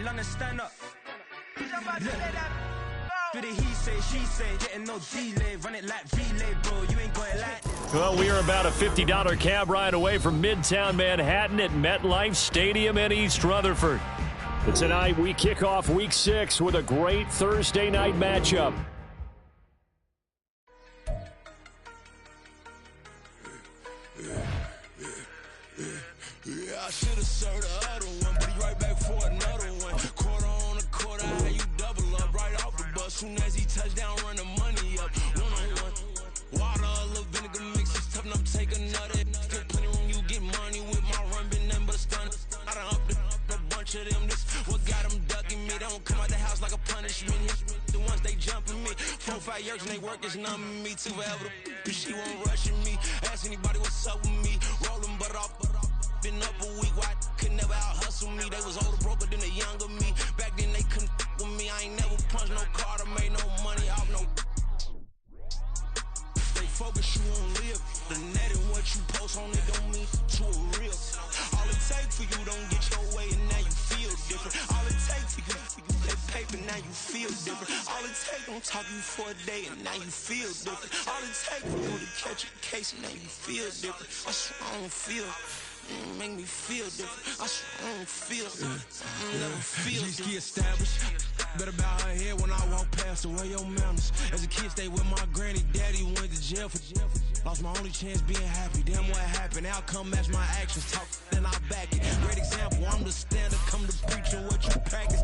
in London, stand up. Look. For the he say, she say, getting no delay, run it like relay, bro. You ain't got it like this. Well, we are about a $50 cab ride away from Midtown Manhattan at MetLife Stadium in East Rutherford. But tonight we kick off Week 6 with a great Thursday night matchup. I should have served the other one, but he right back for another one. Quarter on a quarter, how you double up right off the bus. Soon as he touch down, run the money up. One-on-one. Water, a little vinegar mix, it's tough enough to take another. Still plenty room, you get money with my run, been nothing but a stun. I done up a bunch of them, this what got them ducking me. They don't come out the house like a punishment. The ones they jumping me. 4 or 5 years and they work is numbing me. Too forever, she won't rushing me. Ask anybody what's up with me. Rolling butt off. Been up a week, why could never out hustle me? They was older, broker than the younger me. Back then they couldn't with me. I ain't never punched no card or made no money off no. They focus, you on live. The net and what you post on it don't mean to a real. All it take for you don't get your way and now you feel different. All it take for you that paper, now you feel different. All it take don't talk you for a day and now you feel different. All it take for you to catch a case and now you feel different. I swear I don't feel. Make me feel different. I swear I don't feel. I never feel different. Established. Better bow her head when I walk past her. Where your manners? As a kid, stayed with my granny. Daddy went to jail for. Lost my only chance being happy. Damn, what happened? Outcome match my actions. Talk, then I back it. Great example. I'm the standard. Come to preaching what you practice.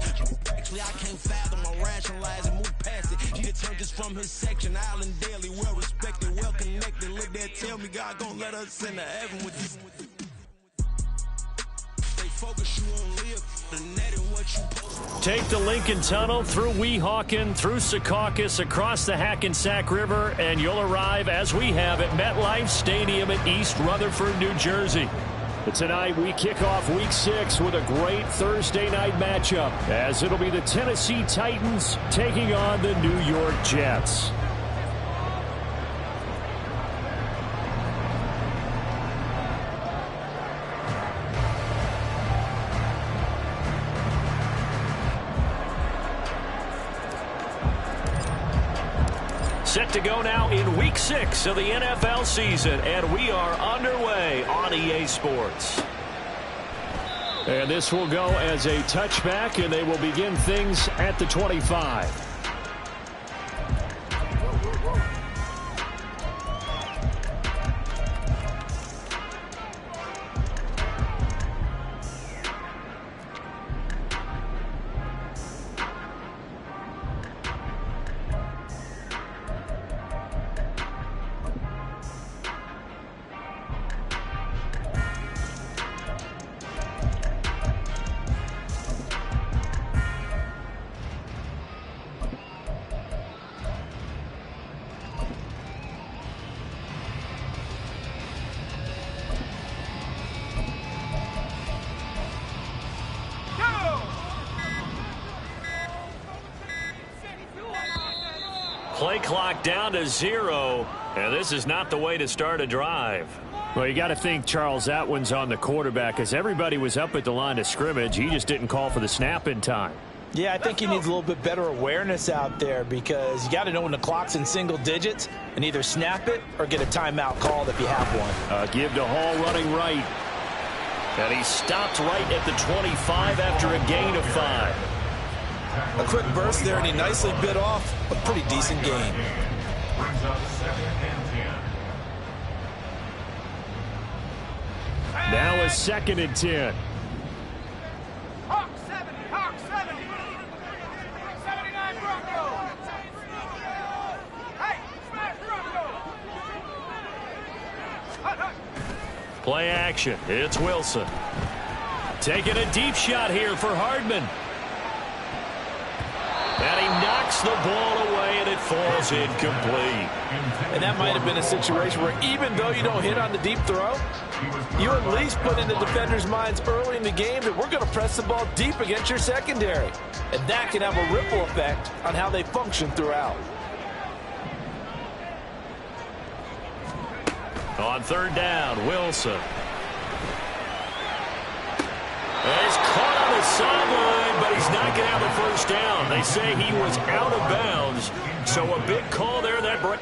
Actually, I can't fathom. I rationalize and move past it. He turned this from his section. Island Daily, well respected, well connected. Look there, tell me God gon' let us into heaven with this. Focus, you on live. The net and what you post. Take the Lincoln Tunnel through Weehawken, through Secaucus, across the Hackensack River, and you'll arrive, as we have, at MetLife Stadium in East Rutherford, New Jersey. But tonight we kick off Week 6 with a great Thursday night matchup, as it'll be the Tennessee Titans taking on the New York Jets. Set to go now in Week 6 of the NFL season, and we are underway on EA Sports. And this will go as a touchback, and they will begin things at the 25. Play clock down to 0, and this is not the way to start a drive. Well, you got to think, Charles, that one's on the quarterback, as everybody was up at the line of scrimmage. He just didn't call for the snap in time. Yeah, I think he needs a little bit better awareness out there, because you got to know when the clock's in single digits and either snap it or get a timeout called if you have one. Give to Hall running right. And he stopped right at the 25 after a gain of 5. A quick burst there, and he nicely bit off a pretty decent gain. Now a 2nd and 10. Hawk 70, Hawk 70. 79 Bronco. Hey, smash Bronco. Play action. It's Wilson. Taking a deep shot here for Hardman. And he knocks the ball away, and it falls incomplete. And that might have been a situation where, even though you don't hit on the deep throw, you at least put in the defenders' minds early in the game that we're going to press the ball deep against your secondary. And that can have a ripple effect on how they function throughout. On 3rd down, Wilson. And he's caught on the sideline, but he's can have a first down. They say he was out of bounds, so a big call there. That break.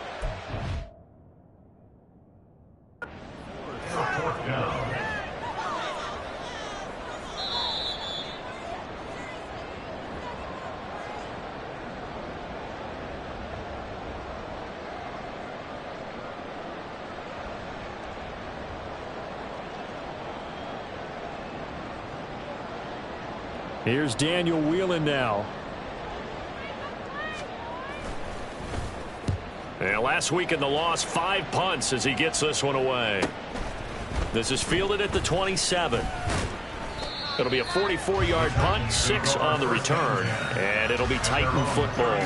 Here's Daniel Whelan now. And last week in the loss, 5 punts as he gets this one away. This is fielded at the 27. It'll be a 44-yard punt, 6 on the return, and it'll be Titan football.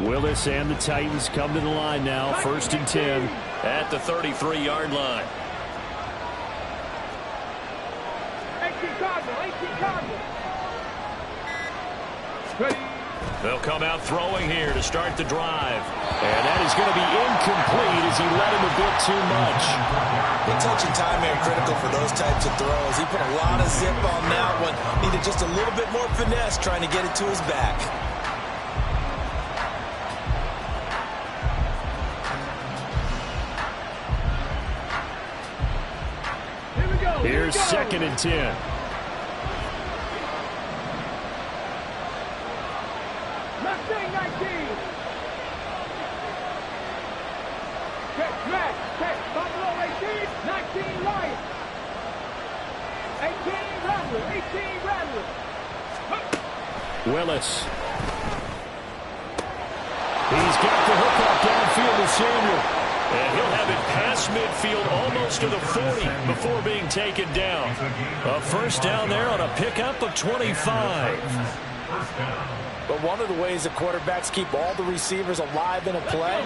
Willis and the Titans come to the line now. 1st and 10 at the 33-yard line. 18 Cardinal. They'll come out throwing here to start the drive. And that is going to be incomplete as he led him a bit too much. Good touch and time here, critical for those types of throws. He put a lot of zip on that one. Needed just a little bit more finesse trying to get it to his back. Here's 2nd and 10. Mustang 19. Check. Buffalo 18. 19 Lions. 18 Rattler. Willis. He's got the hook up downfield to Samuel. And he'll have it past midfield almost to the 40 before being taken down. A first down there on a pickup of 25. But one of the ways the quarterbacks keep all the receivers alive in a play,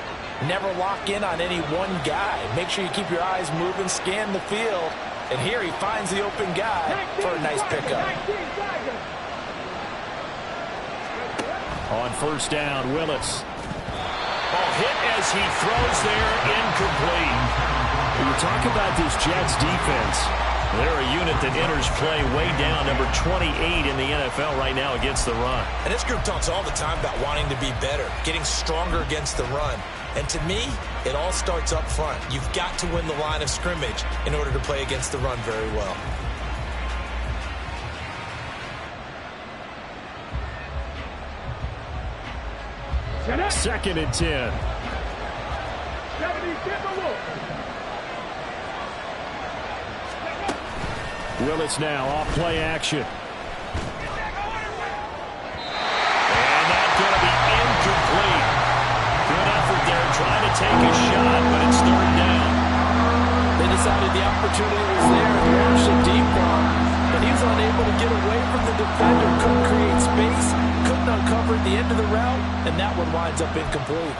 never lock in on any one guy. Make sure you keep your eyes moving, scan the field. And here he finds the open guy for a nice pickup. On first down, Willis. Hit as he throws there, incomplete. When you talk about this Jets defense, they're a unit that enters play way down, number 28 in the NFL right now against the run. And this group talks all the time about wanting to be better, getting stronger against the run. And to me, it all starts up front. You've got to win the line of scrimmage in order to play against the run very well. Second and 10. Willis now off play action. And that's going to be incomplete. Good effort there trying to take a shot, but it's 3rd down. They decided the opportunity was there and launched a deep ball, but he was unable to get away from the defender, couldn't create space, couldn't uncover at the end of the route, and that one winds up incomplete.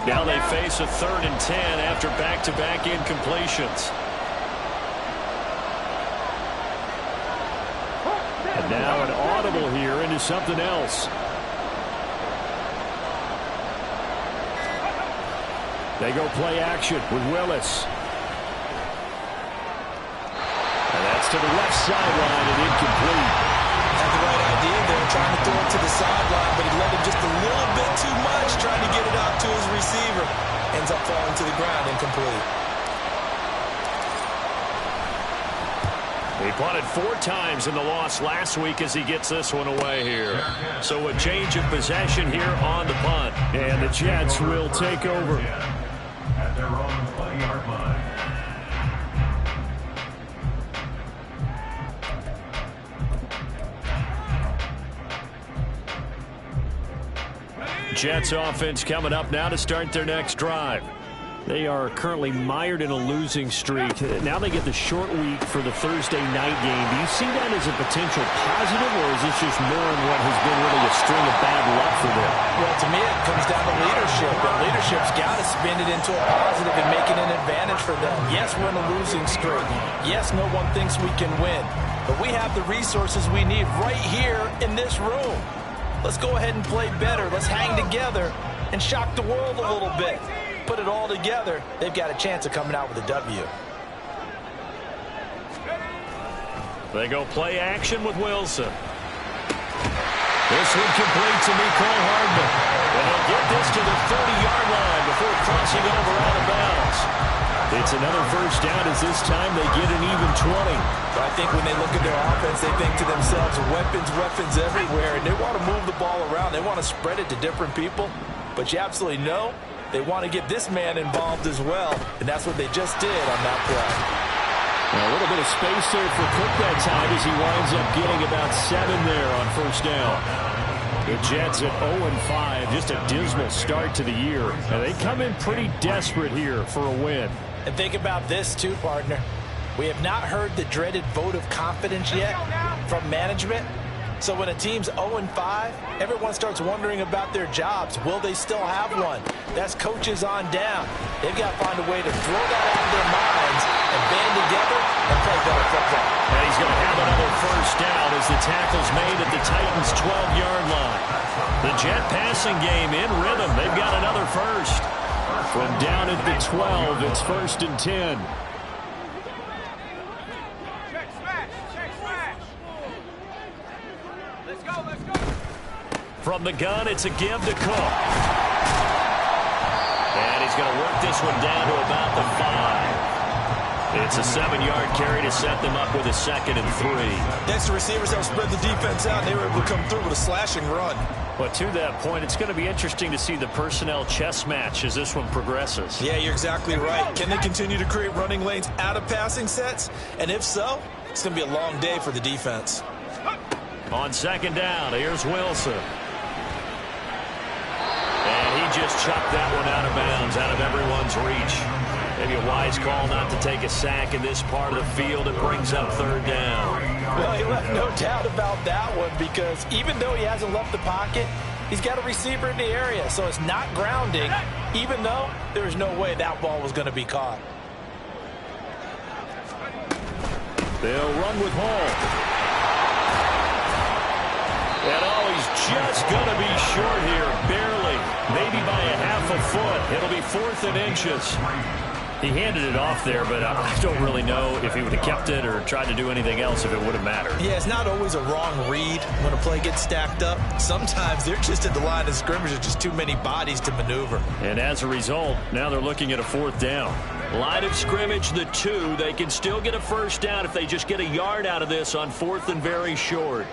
Now they face a 3rd and 10 after back-to-back incompletions. And now an audible here into something else. They go play action with Willis. And that's to the left sideline and incomplete. Had the right idea there, trying to throw it to the sideline, but he let him just a little bit too much, trying to get it out to his receiver. Ends up falling to the ground, incomplete. He punted 4 times in the loss last week as he gets this one away here. So a change of possession here on the punt. And the Jets will take over. At their own 20-yard line. Jets offense coming up now to start their next drive. They are currently mired in a losing streak. Now they get the short week for the Thursday night game. Do you see that as a potential positive, or is this just more in what has been really a string of bad luck for them? Well, to me, it comes down to leadership, and leadership's got to spin it into a positive and make it an advantage for them. Yes, we're in a losing streak. Yes, no one thinks we can win, but we have the resources we need right here in this room. Let's go ahead and play better. Let's hang together and shock the world a little bit. Put it all together, they've got a chance of coming out with a W. They go play action with Wilson. This one complete to Mecole Hardman. And he'll get this to the 30-yard line before crossing over out of bounds. It's another first down as this time they get an even 20. But I think when they look at their offense, they think to themselves, weapons everywhere, and they want to move the ball around. They want to spread it to different people. But you absolutely know they want to get this man involved as well, and that's what they just did on that play. A little bit of space there for Cook that time as he winds up getting about 7 there on first down. The Jets at 0-5, just a dismal start to the year. And they come in pretty desperate here for a win. And think about this too, partner. We have not heard the dreaded vote of confidence yet from management. So when a team's 0-5, everyone starts wondering about their jobs. Will they still have one? That's coaches on down. They've got to find a way to throw that out of their minds and band together and play better football. And he's going to have another first down as the tackle's made at the Titans' 12-yard line. The Jet passing game in rhythm. They've got another first. From down at the 12, it's 1st and 10. From the gun, it's a give to Cook. And he's going to work this one down to about the 5. It's a 7-yard carry to set them up with a 2nd and 3. Next, the receivers have spread the defense out, and they were able to come through with a slashing run. But to that point, it's going to be interesting to see the personnel chess match as this one progresses. Yeah, you're exactly right. Can they continue to create running lanes out of passing sets? And if so, it's going to be a long day for the defense. On 2nd down, here's Wilson. And he just chucked that one out of bounds, out of everyone's reach. Maybe a wise call not to take a sack in this part of the field. It brings up 3rd down. Well, he left no doubt about that one because even though he hasn't left the pocket, he's got a receiver in the area. So it's not grounding, even though there was no way that ball was going to be caught. They'll run with Hall. And he's just going to be short here, barely, maybe by a half a foot. It'll be 4th and inches. He handed it off there, but I don't really know if he would have kept it or tried to do anything else if it would have mattered. Yeah, it's not always a wrong read when a play gets stacked up. Sometimes they're just at the line of scrimmage. There's just too many bodies to maneuver. And as a result, now they're looking at a 4th down. Line of scrimmage, the 2. They can still get a first down if they just get a yard out of this on 4th and very short.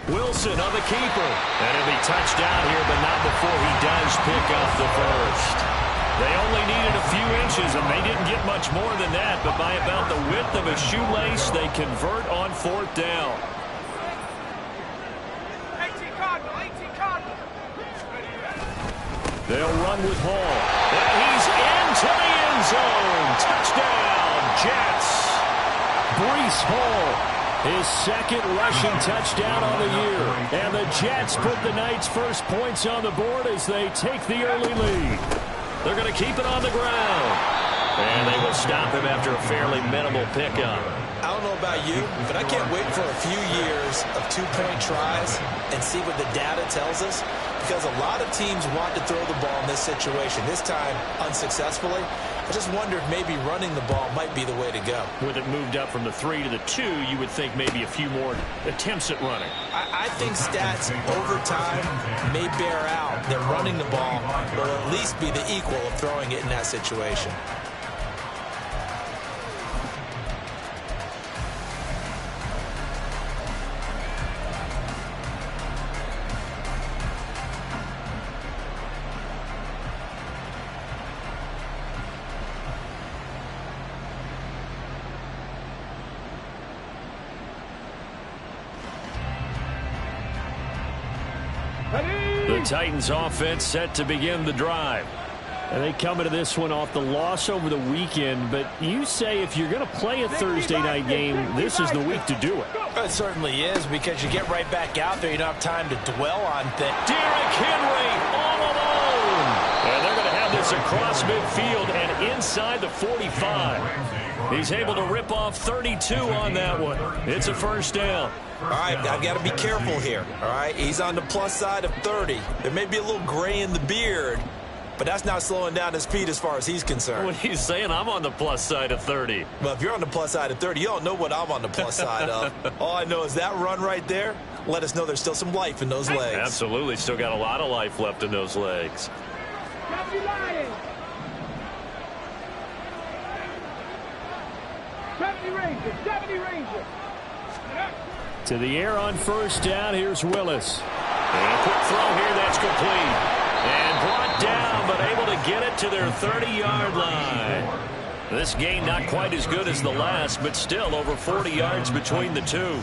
Wilson on the keeper. And he'll be touched down here, but not before he does pick up the first. They only needed a few inches, and they didn't get much more than that, but by about the width of a shoelace, they convert on 4th down. 18 Cardinal, 18 Cardinal. They'll run with Hall. And he's into the end zone. Touchdown, Jets. Breece Hall, his 2nd rushing touchdown on the year. And the Jets put the night's first points on the board as they take the early lead. They're going to keep it on the ground. And they will stop him after a fairly minimal pickup. I don't know about you, but I can't wait for a few years of 2-point tries and see what the data tells us. Because a lot of teams want to throw the ball in this situation. This time, unsuccessfully. I just wonder if maybe running the ball might be the way to go. With it moved up from the 3 to the 2, you would think maybe a few more attempts at running. I think stats over time may bear out that running the ball will at least be the equal of throwing it in that situation. The Titans offense set to begin the drive. And they come into this one off the loss over the weekend, but you say if you're going to play a Thursday night game, this is the week to do it. It certainly is, because you get right back out there. You don't have time to dwell on things. Derrick Henry all alone. And they're going to have this across midfield and inside the 45. He's able to rip off 32 on that one. It's a first down. All right, I've got to be careful here. All right, he's on the plus side of 30. There may be a little gray in the beard, but that's not slowing down his speed as far as he's concerned. What he's saying, I'm on the plus side of 30. Well, if you're on the plus side of 30, you don't know what I'm on the plus side of. All I know is that run right there let us know there's still some life in those legs. Absolutely, still got a lot of life left in those legs. To the air on first down, here's Willis. And a quick throw here, that's complete. And brought down, but able to get it to their 30-yard line. This gain not quite as good as the last, but still over 40 yards between the two.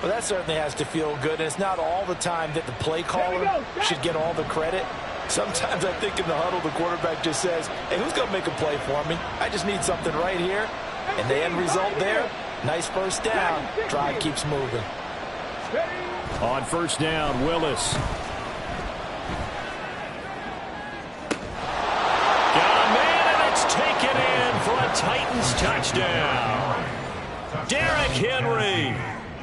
Well, that certainly has to feel good, and it's not all the time that the play caller should get all the credit. Sometimes I think in the huddle, the quarterback just says, hey, who's going to make a play for me? I just need something right here. And the end result there, nice first down. Drive keeps moving. On first down, Willis. Got a man, and it's taken in for a Titans touchdown. Derrick Henry,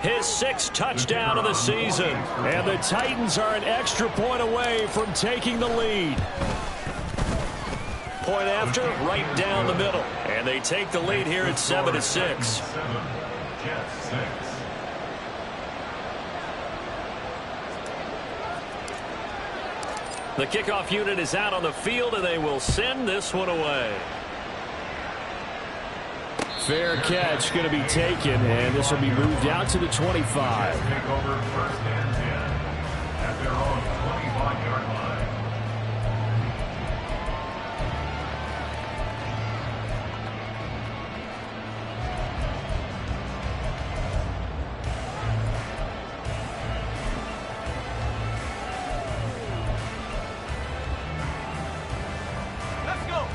his 6th touchdown of the season. And the Titans are an extra point away from taking the lead. Point after, right down the middle. And they take the lead here at 7-6. The kickoff unit is out on the field, and they will send this one away. Fair catch going to be taken, and this will be moved out to the 25. Take over first and 10 at their own 25-yard line.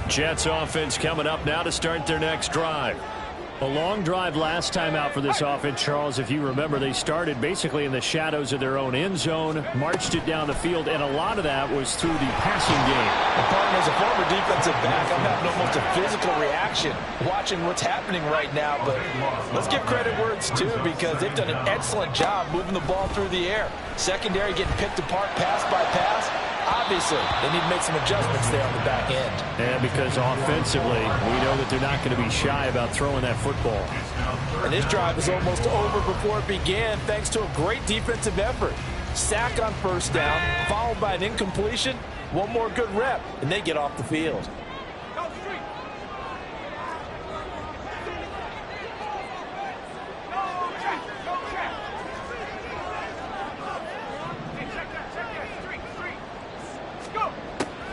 Jets offense coming up now to start their next drive. A long drive last time out for this offense, Charles. If you remember, they started basically in the shadows of their own end zone, marched it down the field, and a lot of that was through the passing game. As a former defensive back, I'm having almost a physical reaction watching what's happening right now. But let's give credit where it's due, because they've done an excellent job moving the ball through the air. Secondary getting picked apart pass by pass. Obviously, they need to make some adjustments there on the back end. And because offensively, we know that they're not going to be shy about throwing that football. And this drive is almost over before it began, thanks to a great defensive effort. Sack on first down, followed by an incompletion. One more good rep, and they get off the field.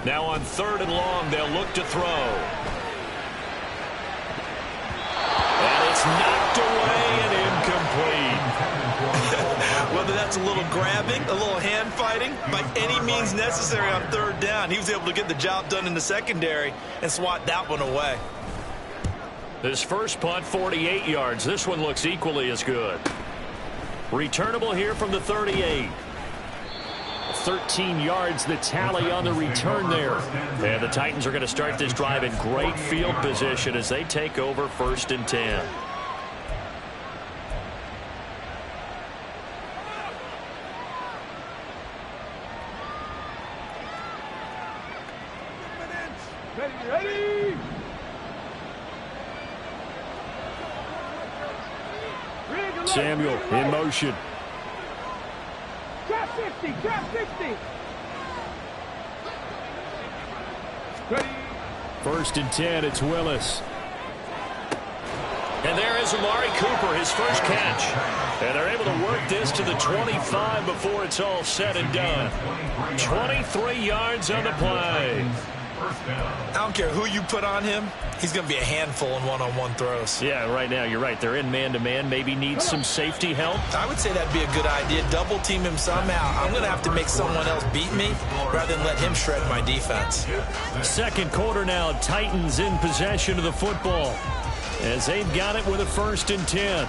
Now on 3rd and long, they'll look to throw. And it's knocked away and incomplete. Whether that's a little grabbing, a little hand fighting, by any means necessary on 3rd down, he was able to get the job done in the secondary and swat that one away. This first punt, 48 yards. This one looks equally as good. Returnable here from the 38. 13 yards, the tally on the return there. And the Titans are going to start this drive in great field position as they take over 1st and 10. Ready! Samuel in motion. Trap 50, trap 50. Ready. 1st and 10, it's Willis. And there is Amari Cooper, his first catch. And they're able to work this to the 25 before it's all said and done. 23 yards on the play. First down. I don't care who you put on him. He's going to be a handful in one-on-one throws. Yeah, right now you're right. They're in man-to-man. Maybe need some safety help. I would say that'd be a good idea. Double team him somehow. I'm going to have to make someone else beat me rather than let him shred my defense. Second quarter now. Titans in possession of the football as they've got it with a 1st and 10.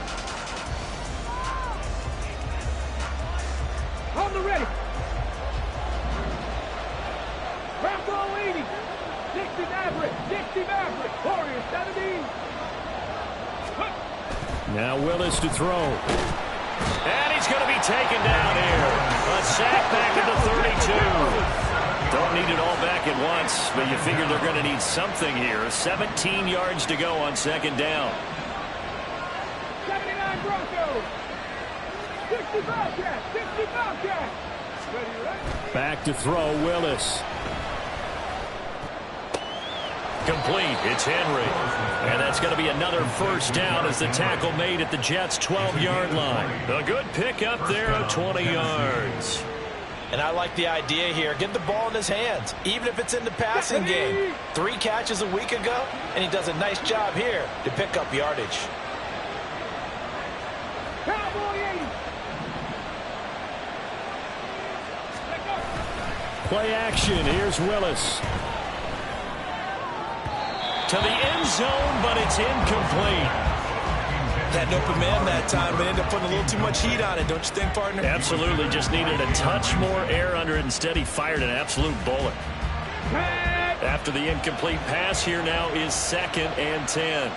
On the ready. Rambo 80. 60 Maverick. 60 Maverick. Warriors 70. Now Willis to throw. And he's going to be taken down here. A sack back at the 32. Don't need it all back at once, but you figure they're going to need something here. 17 yards to go on 2nd down. 79 Broncos. 60 Bobcats. 60 Bobcats. Ready, right? Back to throw, Willis. Complete. It's Henry. And that's going to be another 1st down as the tackle made at the Jets' 12-yard line. A good pickup there of 20 yards. And I like the idea here. Get the ball in his hands, even if it's in the passing game. 3 catches a week ago, and he does a nice job here to pick up yardage. Cowboy 80. Play action. Here's Willis. To the end zone, but it's incomplete. Had an open man that time, but ended up putting a little too much heat on it, don't you think, partner? Absolutely. Just needed a touch more air under it. Instead, he fired an absolute bullet. After the incomplete pass, here now is 2nd and 10.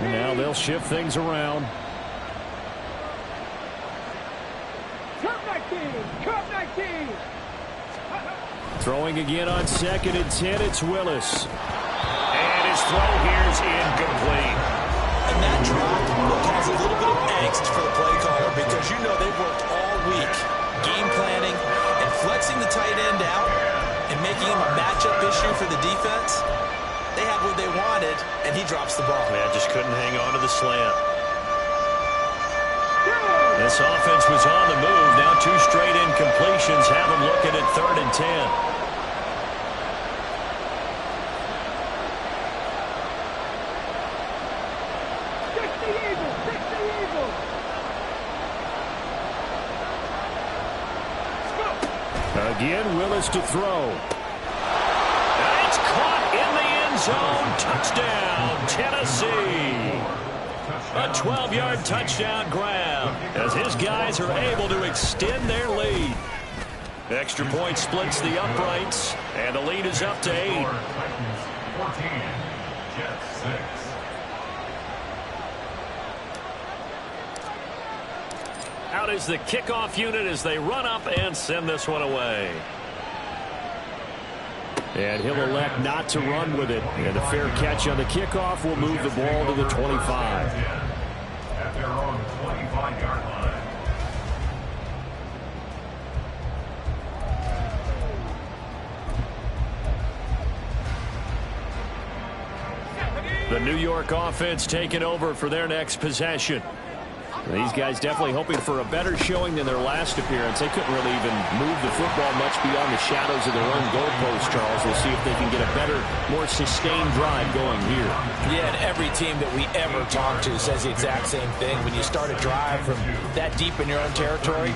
Now they'll shift things around. Cup 19. Cup 19. Throwing again on 2nd and 10. It's Willis. And his throw here is incomplete. And that drop will cause a little bit of angst for the play caller because you know they've worked all week game planning and flexing the tight end out and making him a matchup issue for the defense. They had what they wanted, and he drops the ball. Yeah, just couldn't hang on to the slant. This offense was on the move. Now 2 straight incompletions have them looking at 3rd and 10. Again, Willis to throw. And it's caught in the end zone. Touchdown, Tennessee. A 12-yard touchdown grab as his guys are able to extend their lead. Extra point splits the uprights, and the lead is up to 8. 14, Jets 6. Out is the kickoff unit as they run up and send this one away. And he'll elect not to run with it. And a fair catch on the kickoff will move the ball to the 25. At their own 25-yard line. The New York offense taking over for their next possession. These guys definitely hoping for a better showing than their last appearance. They couldn't really even move the football much beyond the shadows of their own goalpost, Charles. We'll see if they can get a better, more sustained drive going here. Yeah, and every team that we ever talk to says the exact same thing. When you start a drive from that deep in your own territory,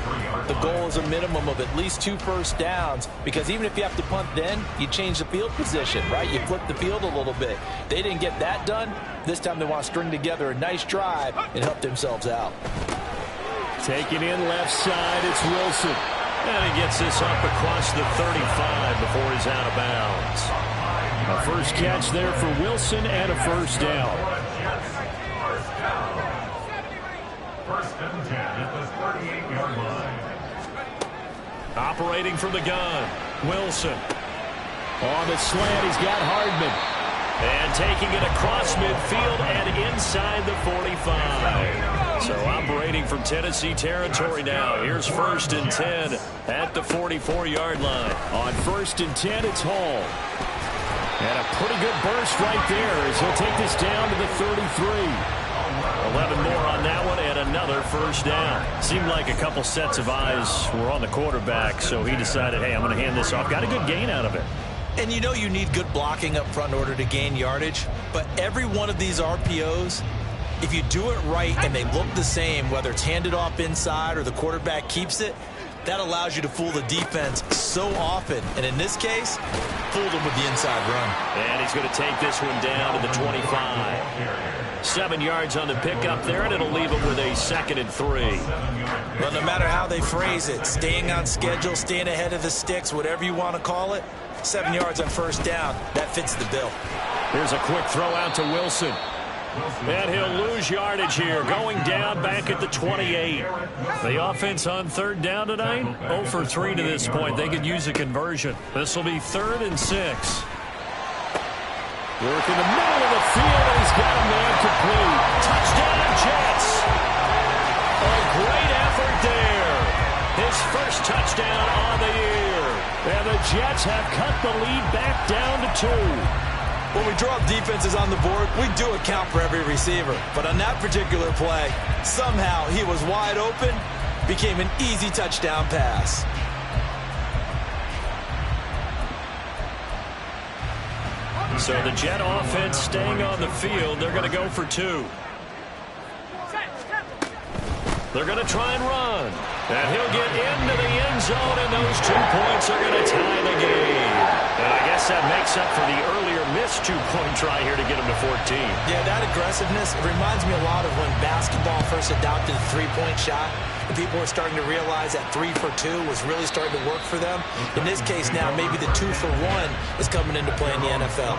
the goal is a minimum of at least 2 first downs, because even if you have to punt then, you change the field position, right? You flip the field a little bit. They didn't get that done. This time they want to string together a nice drive and help themselves out. Taking in left side, it's Wilson. And he gets this up across the 35 before he's out of bounds. A first catch there for Wilson and a first down. First and 10 at the 38-yard line. Operating from the gun, Wilson. On the slant, he's got Hardman. And taking it across midfield and inside the 45. So operating from Tennessee territory now. Here's first and 10 at the 44-yard line. On 1st and 10, it's Hall. And a pretty good burst right there as he'll take this down to the 33. 11 more on that one and another first down. Seemed like a couple sets of eyes were on the quarterback, so he decided, hey, I'm going to hand this off. Got a good gain out of it. And you know you need good blocking up front in order to gain yardage, but every one of these RPOs, if you do it right and they look the same, whether it's handed off inside or the quarterback keeps it, that allows you to fool the defense so often. And in this case, fooled them with the inside run. And he's going to take this one down to the 25. 7 yards on the pickup there, and it'll leave him with a 2nd and 3. Well, no matter how they phrase it, staying on schedule, staying ahead of the sticks, whatever you want to call it, 7 yards on first down, that fits the bill. Here's a quick throw out to Wilson. And he'll lose yardage here, going down back at the 28. The offense on 3rd down tonight, 0 for 3 to this point. They could use a conversion. This will be 3rd and 6. Work in the middle of the field, and he's got a man complete. Touchdown, Jets. A great effort there. His first touchdown on the year. And the Jets have cut the lead back down to 2. When we draw defenses on the board, we do account for every receiver. But on that particular play, somehow he was wide open, became an easy touchdown pass. So the Jet offense staying on the field. They're going to go for 2. They're going to try and run. And he'll get into the end zone, and those 2 points are going to tie the game. And I guess that makes up for the earlier missed 2-point try here to get him to 14. Yeah, that aggressiveness, it reminds me a lot of when basketball first adopted the 3-point shot. And people were starting to realize that 3 for 2 was really starting to work for them. In this case now, maybe the 2 for 1 is coming into play in the NFL.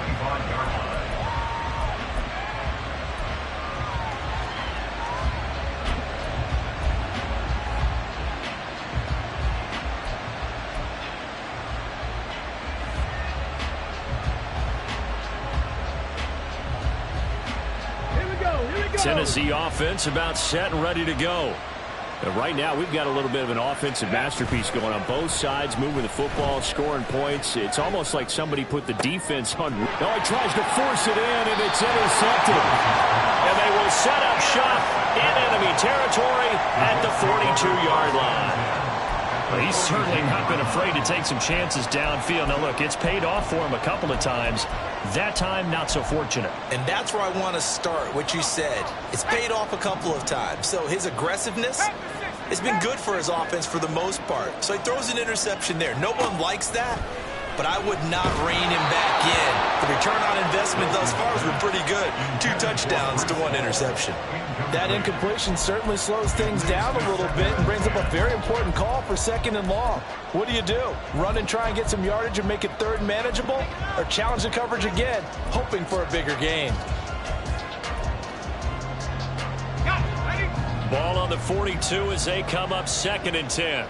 Tennessee offense about set and ready to go. And right now, we've got a little bit of an offensive masterpiece going on both sides, moving the football, scoring points. It's almost like somebody put the defense on. Oh, he tries to force it in, and it's intercepted. And they will set up shop in enemy territory at the 42-yard line. Well, he's certainly not been afraid to take some chances downfield. Now, look, it's paid off for him a couple of times. That time, not so fortunate. And that's where I want to start, what you said. It's paid off a couple of times. So his aggressiveness has been good for his offense for the most part. So he throws an interception there. No one likes that, but I would not rein him back in. The return on investment thus far has been pretty good. 2 touchdowns to 1 interception. That incompletion certainly slows things down a little bit and brings up a very important call for 2nd and long. What do? Run and try and get some yardage and make it 3rd and manageable? Or challenge the coverage again, hoping for a bigger gain? Ball on the 42 as they come up 2nd and 10.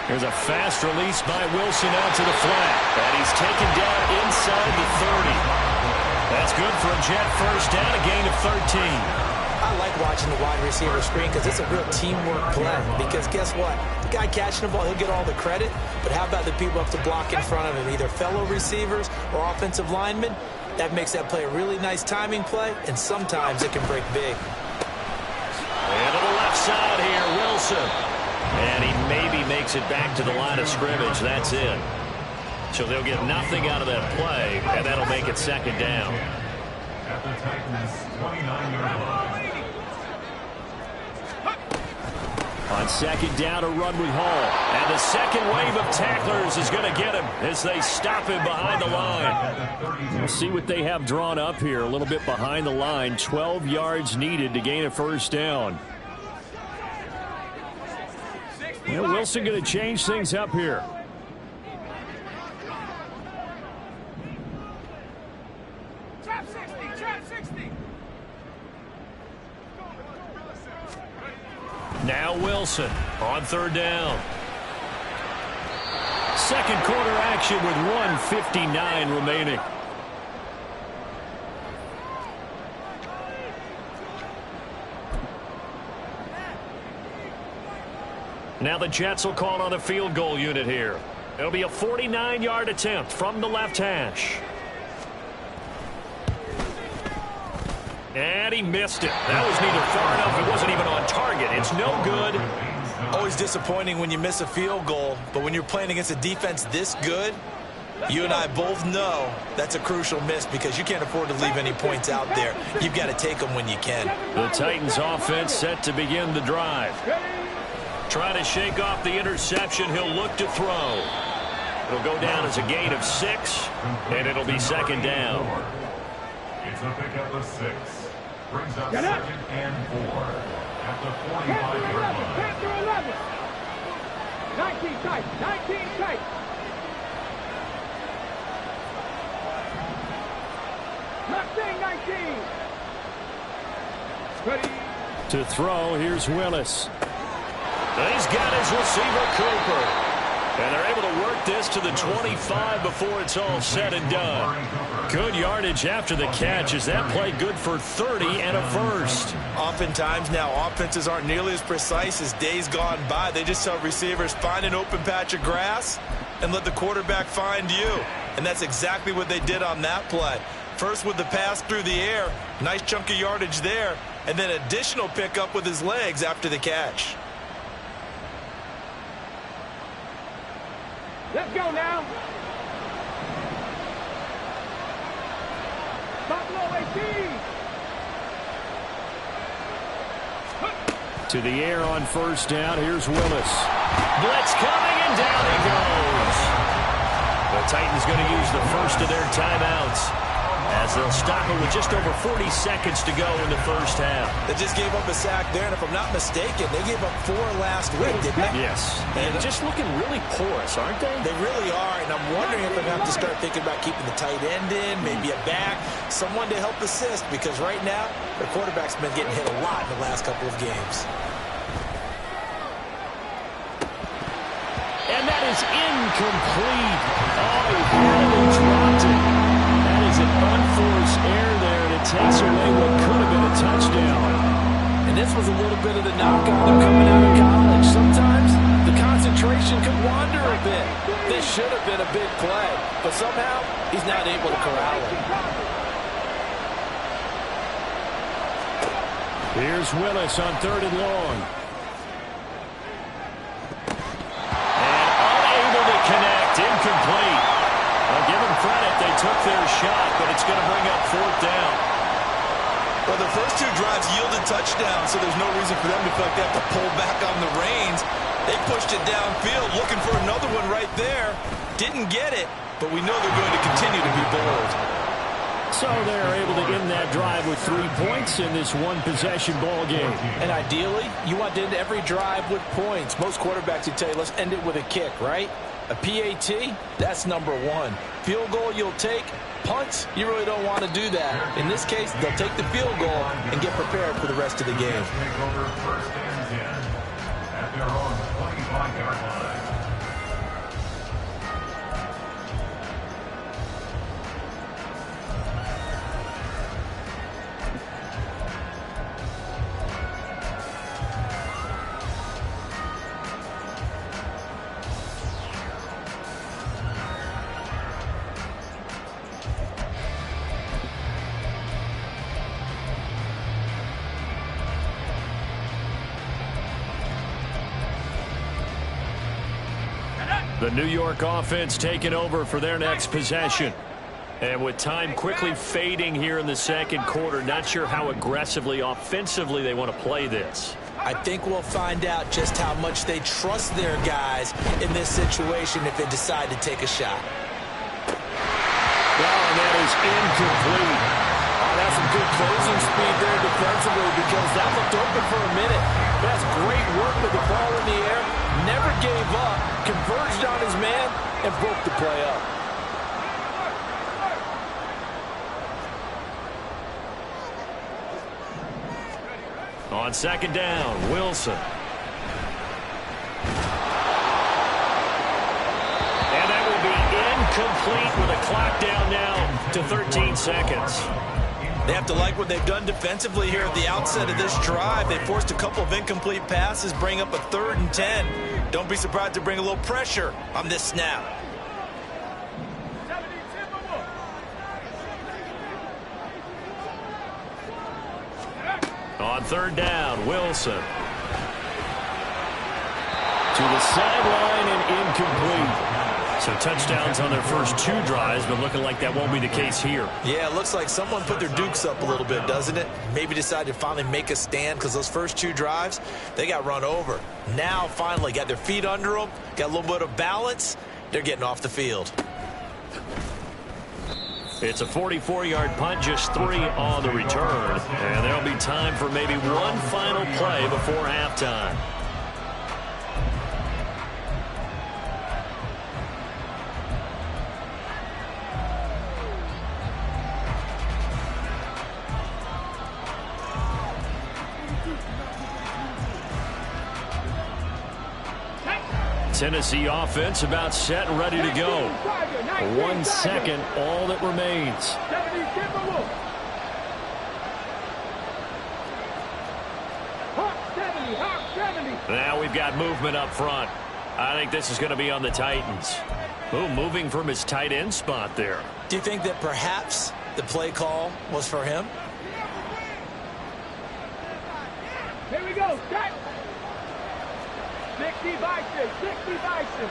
There's a fast release by Wilson out to the flat. And he's taken down inside the 30. That's good for a Jet first down, a gain of 13. I like watching the wide receiver screen because it's a real teamwork play. Because guess what? The guy catching the ball, he'll get all the credit. But how about the people up to block in front of him, either fellow receivers or offensive linemen? That makes that play a really nice timing play, and sometimes it can break big. And to the left side here, Wilson. And he maybe makes it back to the line of scrimmage. That's it. So they'll get nothing out of that play, and that'll make it 2nd down. At the Titans' 29-yard line. On 2nd down, a run with Hall. And the second wave of tacklers is going to get him as they stop him behind the line. We'll see what they have drawn up here. A little bit behind the line. 12 yards needed to gain a first down. Well, Wilson going to change things up here. Now Wilson on 3rd down. 2nd quarter action with 1:59 remaining. Now the Jets will call on the field goal unit here. It'll be a 49-yard attempt from the left hash. And he missed it. That was neither far enough. It wasn't even on target. It's no good. Always disappointing when you miss a field goal, but when you're playing against a defense this good, you and I both know that's a crucial miss because you can't afford to leave any points out there. You've got to take them when you can. The Titans offense set to begin the drive. Trying to shake off the interception. He'll look to throw. It'll go down as a gain of 6, and it'll be second down. It's a pickup of 6. Brings up 2nd and 4 at the 45-yard line. 10 through 11. 19 tight. 19 tight. Left thing, 19. Ready. To throw, here's Willis. He's got his receiver, Cooper. And they're able to work this to the 25 before it's all said and done. Good yardage after the catch. Is that play good for 30 and a first? Oftentimes now offenses aren't nearly as precise as days gone by. They just tell receivers, find an open patch of grass and let the quarterback find you. And that's exactly what they did on that play. First with the pass through the air, nice chunk of yardage there, and then additional pickup with his legs after the catch. Let's go now. Buffalo 18. To the air on first down. Here's Willis. Blitz coming, and down he goes. The Titans going to use the first of their timeouts as they'll stop it with just over 40 seconds to go in the first half. They just gave up a sack there, and if I'm not mistaken, they gave up 4 last week, didn't they? Yes. And just looking really porous, aren't they? They really are, and I'm wondering if they have to start thinking about keeping the tight end in, maybe a back, someone to help assist, because right now, their quarterback's been getting hit a lot in the last couple of games. And that is incomplete. Oh, he barely dropped it. That is an unforced error there, and it takes away what could have been a touchdown. And this was a little bit of the knock on them coming out of college. Sometimes the concentration could wander a bit. This should have been a big play, but somehow he's not able to corral it. Here's Willis on 3rd and long. Connect, incomplete. I'll give them credit. They took their shot, but it's going to bring up 4th down. Well, the first 2 drives yielded touchdowns, so there's no reason for them to feel like they have to pull back on the reins. They pushed it downfield, looking for another one right there. Didn't get it, but we know they're going to continue to be bold. So they're able to end that drive with 3 points in this one-possession ball game. And ideally, you want to end every drive with points. Most quarterbacks would tell you, let's end it with a kick, right? A PAT, that's number 1. Field goal you'll take. Punts, you really don't want to do that. In this case, they'll take the field goal and get prepared for the rest of the game. Take over 1st and 10 at their own 25-yard line. The New York offense taking over for their next possession. And with time quickly fading here in the second quarter, not sure how aggressively, offensively they want to play this. I think we'll find out just how much they trust their guys in this situation if they decide to take a shot. Well, and that is incomplete. Oh, that's some good closing speed there defensively because that looked open for a minute. That's great work with the ball in the air. Never gave up, converged on his man, and broke the play up. On 2nd down, Wilson. And that will be incomplete with a clock down now to 13 seconds. They have to like what they've done defensively here at the outset of this drive. They forced a couple of incomplete passes, bring up a 3rd and 10. Don't be surprised to bring a little pressure on this snap. On 3rd down, Wilson. To the sideline and incomplete. So touchdowns on their first 2 drives, but looking like that won't be the case here. Yeah, it looks like someone put their dukes up a little bit, doesn't it? Maybe decided to finally make a stand because those first 2 drives, they got run over. Now, finally, got their feet under them, got a little bit of balance. They're getting off the field. It's a 44-yard punt, just 3 on the return. And there'll be time for maybe one final play before halftime. Tennessee offense about set and ready to go. 1 second, all that remains. Now we've got movement up front. I think this is going to be on the Titans. Ooh, moving from his tight end spot there. Do you think that perhaps the play call was for him? Here we go, set. 60 Bison, 60 Bison.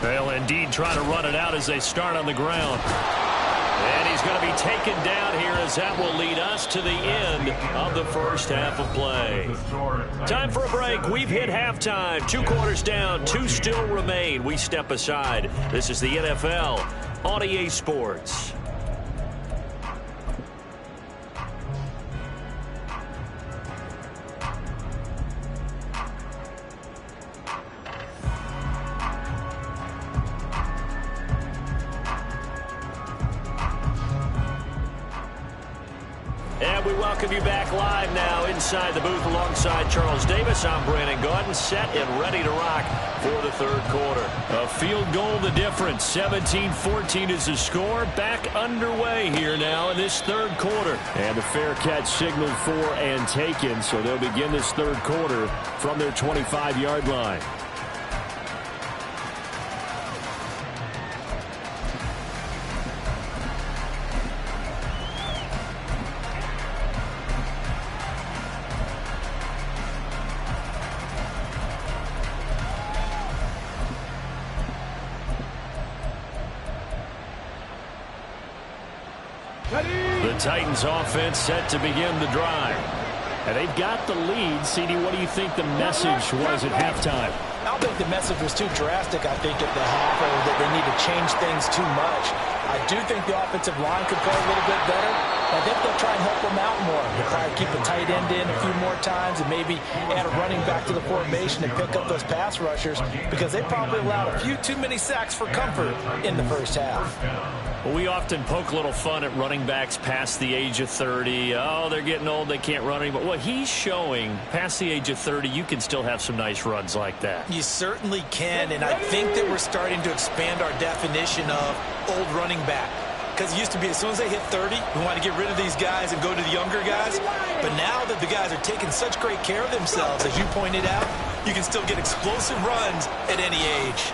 They'll indeed try to run it out as they start on the ground. And he's going to be taken down here as that will lead us to the end of the first half of play. Time for a break. We've hit halftime. 2 quarters down, 2 still remain. We step aside. This is the NFL on EA Sports. And we welcome you back live now inside the booth alongside Charles Davis. I'm Brandon Gaudin, set and ready to rock for the 3rd quarter. A field goal the difference. 17-14 is the score. Back underway here now in this 3rd quarter. And the fair catch signaled for and taken, so they'll begin this 3rd quarter from their 25-yard line. The Titans offense set to begin the drive. And they've got the lead. CD, what do you think the message was at halftime? I don't think the message was too drastic, I think, at the half, or that they need to change things too much. I do think the offensive line could play a little bit better. I think they'll try and help them out more. They'll probably keep a tight end in a few more times and maybe add a running back to the formation and pick up those pass rushers because they probably allowed a few too many sacks for comfort in the first half. Well, we often poke a little fun at running backs past the age of 30. Oh, they're getting old, they can't run anymore. Well, he's showing past the age of 30, you can still have some nice runs like that. You certainly can, and I think that we're starting to expand our definition of old running back. Because it used to be as soon as they hit 30, we want to get rid of these guys and go to the younger guys. But now that the guys are taking such great care of themselves, as you pointed out, you can still get explosive runs at any age.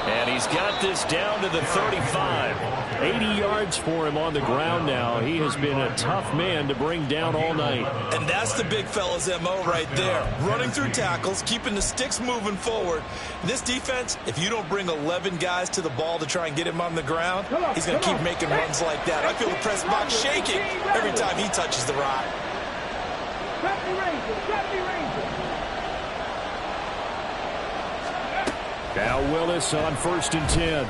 And he's got this down to the 35. 80 yards for him on the ground now. He has been a tough man to bring down all night. And that's the big fella's MO right there. Running through tackles, keeping the sticks moving forward. This defense, if you don't bring 11 guys to the ball to try and get him on the ground, he's going to keep making runs like that. I feel the press box shaking every time he touches the rock. Now Willis on 1st and 10.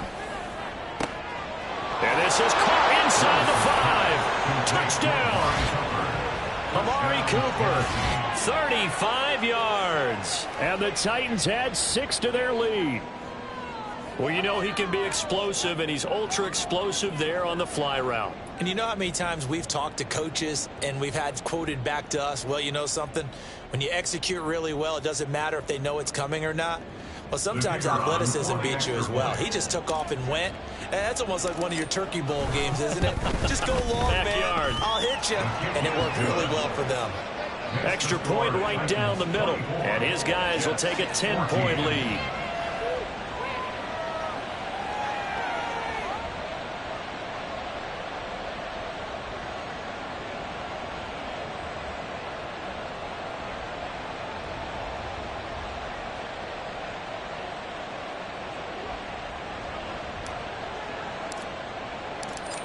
And this is caught inside the 5. Touchdown. Amari Cooper, 35 yards. And the Titans had 6 to their lead. Well, you know he can be explosive, and he's ultra explosive there on the fly route. And you know how many times we've talked to coaches and we've had quoted back to us, well, you know something? When you execute really well, it doesn't matter if they know it's coming or not. Well, sometimes athleticism beats you as well. He just took off and went. And that's almost like one of your Turkey Bowl games, isn't it? Just go long, Backyard. man. I'll hit you. And it worked really well for them. Extra point right down the middle. And his guys will take a 10-point lead.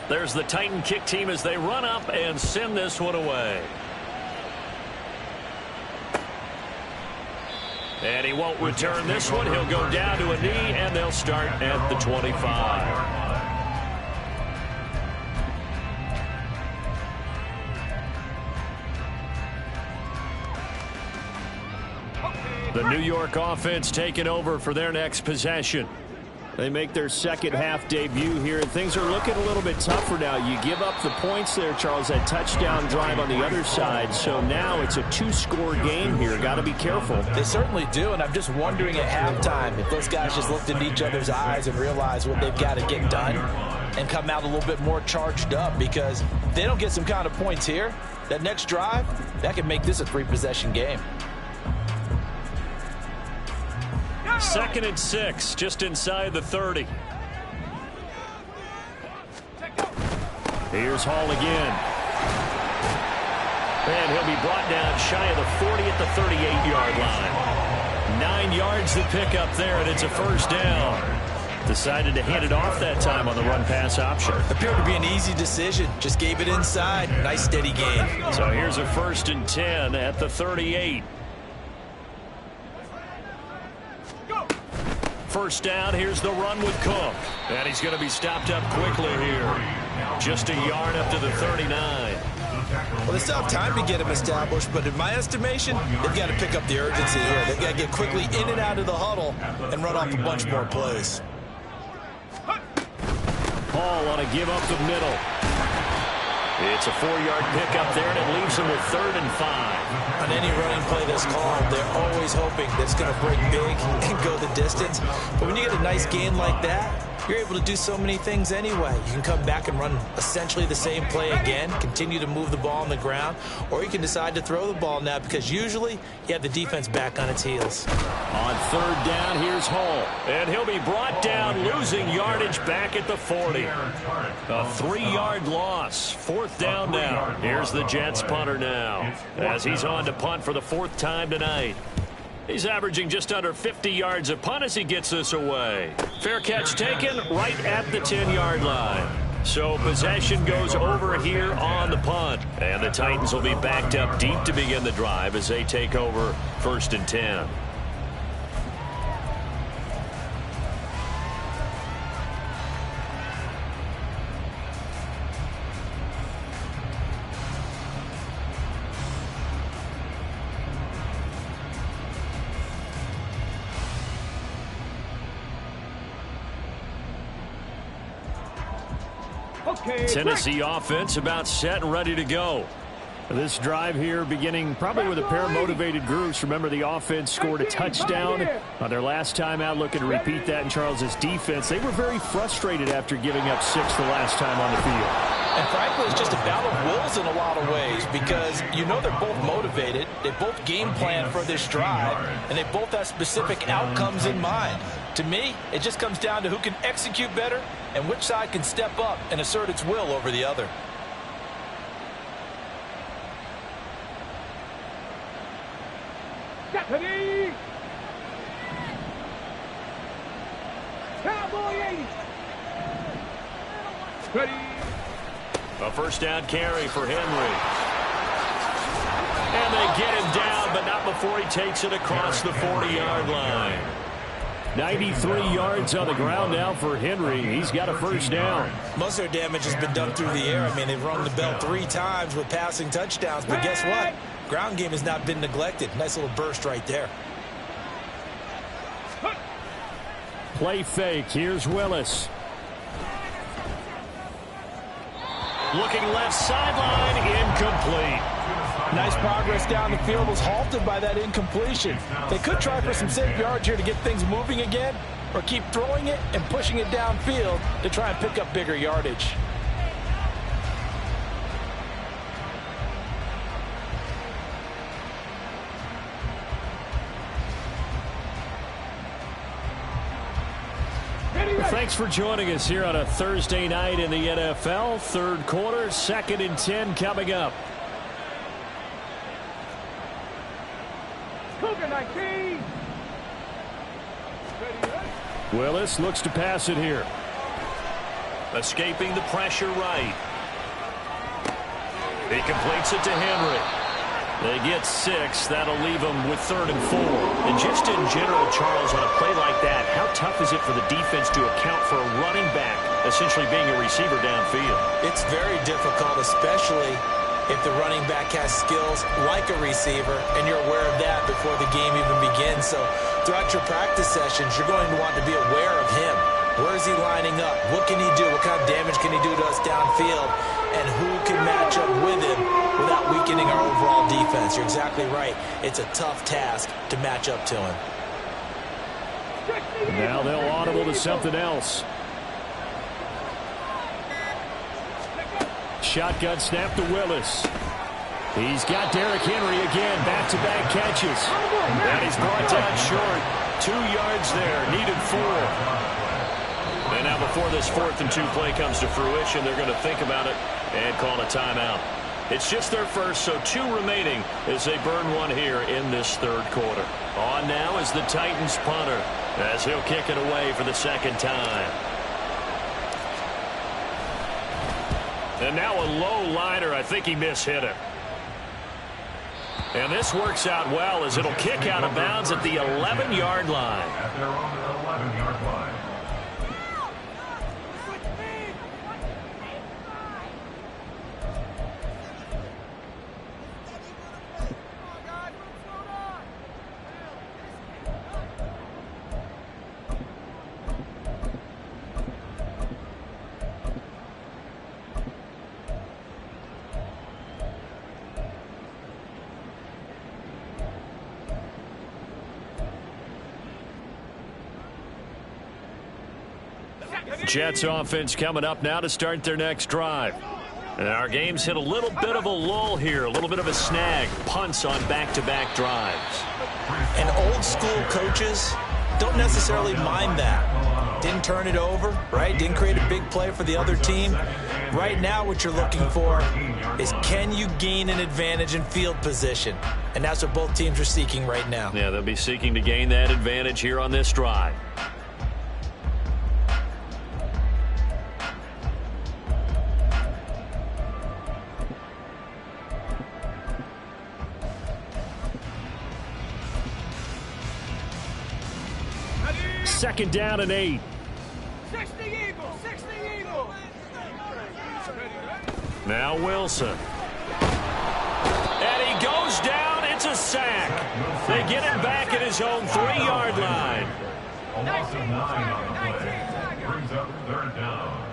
There's the Titan kick team as they run up and send this one away. And he won't return this one. He'll go down to a knee, and they'll start at the 25. The New York offense taking over for their next possession. They make their second half debut here, and things are looking a little bit tougher now. You give up the points there, Charles, that touchdown drive on the other side. So now it's a two-score game here. Got to be careful. They certainly do, and I'm just wondering at halftime if those guys just looked into each other's eyes and realized what they've got to get done and come out a little bit more charged up, because if they don't get some kind of points here, that next drive, that could make this a three-possession game. 2nd and 6, just inside the 30. Here's Hall again. And he'll be brought down shy of the 40 at the 38-yard line. 9 yards to pick up there, and it's a first down. Decided to hand it off that time on the run-pass option. Appeared to be an easy decision. Just gave it inside. Nice steady gain. So here's a 1st and 10 at the 38. First down, here's the run with Cook. And he's going to be stopped up quickly here. Just a yard up to the 39. Well, they still have time to get him established, but in my estimation, they've got to pick up the urgency here. They've got to get quickly in and out of the huddle and run off a bunch more plays. Hall on a give up the middle. It's a 4-yard pickup there, and it leaves them with 3rd and 5. On any running play that's called, they're always hoping that it's going to break big and go the distance. But when you get a nice gain like that, you're able to do so many things anyway. You can come back and run essentially the same play again, continue to move the ball on the ground, or you can decide to throw the ball now, because usually you have the defense back on its heels. On 3rd down, here's Hall. And he'll be brought down, losing yardage back at the 40. A 3-yard loss. 4th down now. Here's the Jets punter now, as he's on to punt for the 4th time tonight. He's averaging just under 50 yards a punt as he gets this away. Fair catch taken right at the 10-yard line. So possession goes over here on the punt. And the Titans will be backed up deep to begin the drive as they take over 1st and 10. Tennessee offense about set and ready to go. This drive here beginning probably with a pair of motivated groups. Remember, the offense scored a touchdown on their last time out, looking to repeat that in Charles's defense. They were very frustrated after giving up 6 the last time on the field. And frankly, it's just a battle of wills in a lot of ways, because you know they're both motivated, they both game plan for this drive, and they both have specific outcomes in mind. To me, it just comes down to who can execute better and which side can step up and assert its will over the other. Deputy! Cowboy 80! Ready! A first down carry for Henry. And they get him down, but not before he takes it across the 40-yard line. 93 yards on the ground now for Henry. He's got a first down. Most of their damage has been done through the air. I mean, they've rung the bell 3 times with passing touchdowns, but guess what? Ground game has not been neglected. Nice little burst right there. Play fake. Here's Willis. Looking left sideline, incomplete. Nice progress down the field was halted by that incompletion. They could try for some safe yards here to get things moving again, or keep throwing it and pushing it downfield to try and pick up bigger yardage. Thanks for joining us here on a Thursday night in the NFL. Third quarter, 2nd and 10 coming up. Cougar 19. Willis looks to pass it here. Escaping the pressure right. He completes it to Henry. They get 6. That'll leave them with 3rd and 4. And just in general, Charles, on a play like that, how tough is it for the defense to account for a running back essentially being a receiver downfield? It's very difficult, especially if the running back has skills like a receiver, and you're aware of that before the game even begins. So throughout your practice sessions, you're going to want to be aware of him. Where is he lining up? What can he do? What kind of damage can he do to us downfield? And who can match up with him without weakening our overall defense? You're exactly right. It's a tough task to match up to him. Now they'll audible to something else. Shotgun snap to Willis. He's got Derrick Henry again. Back-to-back catches. And he's brought down short. 2 yards there. Needed 4. And now before this 4th and 2 play comes to fruition, they're going to think about it and call a timeout. It's just their first, so 2 remaining as they burn one here in this 3rd quarter. On now is the Titans punter as he'll kick it away for the 2nd time. And now a low liner. I think he mishit it. And this works out well as it'll kick out of bounds at the 11-yard line. At their own 11-yard line. Jets offense coming up now to start their next drive. And our game's hit a little bit of a lull here, a little bit of a snag. Punts on back-to-back drives. And old school coaches don't necessarily mind that. Didn't turn it over, right? Didn't create a big play for the other team. Right now what you're looking for is, can you gain an advantage in field position? And that's what both teams are seeking right now. Yeah, they'll be seeking to gain that advantage here on this drive. Second down and 8. 60 Eagles, 60 Eagles. Now Wilson. And he goes down. It's a sack. They get him back at his own 3-yard line. A loss of 9 on the play. Brings up 3rd down.